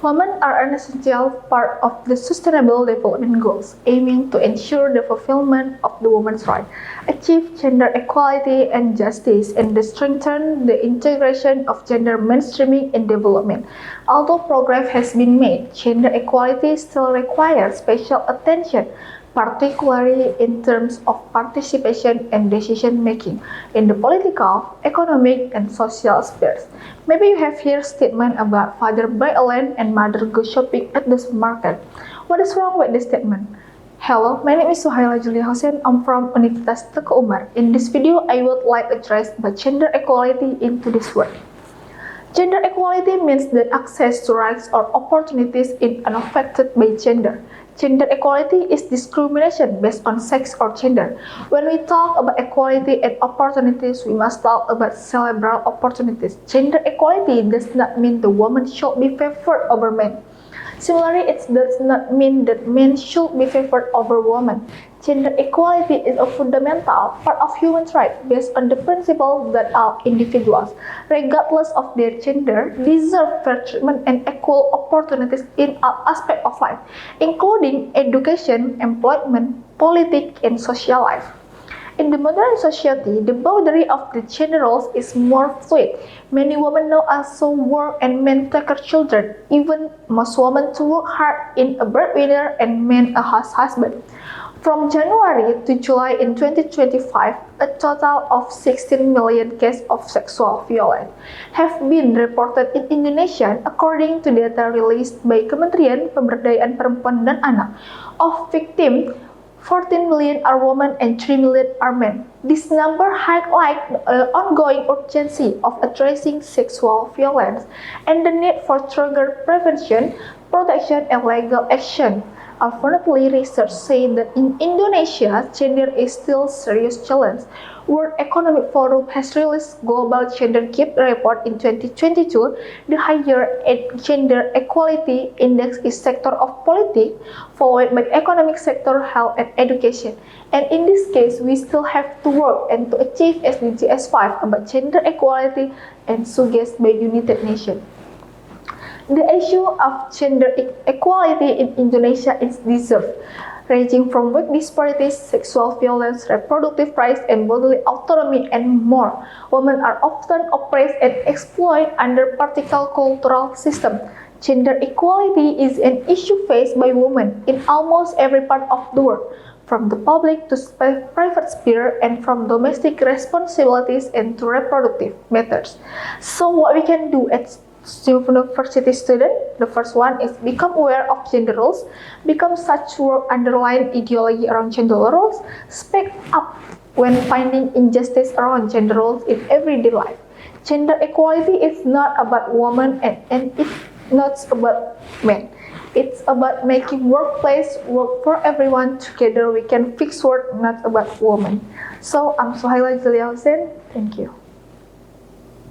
Women are an essential part of the Sustainable Development Goals, aiming to ensure the fulfillment of the woman's rights, achieve gender equality and justice, and strengthen the integration of gender mainstreaming in development. Although progress has been made, gender equality still requires special attention, particularly in terms of participation and decision-making in the political, economic, and social spheres. Maybe you have heard statement about father buy a land and mother go shopping at the supermarket. What is wrong with this statement? Hello, my name is Suhaila Julia Hussein. I'm from Universitas Teguh Umar. In this video, I would like to address the gender equality into this word. Gender equality means that access to rights or opportunities is unaffected by gender. Gender equality is discrimination based on sex or gender. When we talk about equality and opportunities, we must talk about cerebral opportunities. Gender equality does not mean the woman should be favored over men. Similarly, it does not mean that men should be favored over women. Gender equality is a fundamental part of human rights based on the principle that all individuals, regardless of their gender, deserve fair treatment and equal opportunities in all aspects of life, including education, employment, politics, and social life. In the modern society, the boundary of the gender roles is more fluid. Many women now also work and men take care of children. Even most women to work hard in a breadwinner and men a husband. From January to July in 2025, a total of 16 million cases of sexual violence have been reported in Indonesia according to data released by Kementerian Pemberdayaan Perempuan dan Anak. Of victims, 14 million are women and 3 million are men. This number highlights the ongoing urgency of addressing sexual violence and the need for stronger prevention, protection, and legal action. Unfortunately, research says that in Indonesia, gender is still a serious challenge. World Economic Forum has released Global Gender Gap Report in 2022. The higher gender equality index is sector of politics, followed by economic sector, health, and education. And in this case, we still have to work and to achieve SDGs 5 about gender equality and suggested by United Nations. The issue of gender equality in Indonesia is diverse, ranging from wage disparities, sexual violence, reproductive rights, and bodily autonomy, and more. Women are often oppressed and exploited under particular cultural systems. Gender equality is an issue faced by women in almost every part of the world, from the public to private sphere, and from domestic responsibilities and to reproductive matters. So what we can do as university student, the first one is become aware of gender roles, become such work underlying ideology around gender roles, speak up when finding injustice around gender roles in everyday life. Gender equality is not about women and it's not about men. It's about making workplace work for everyone. Together we can fix work, not about women. So I'm Suhaila Julia Hussein. Thank you.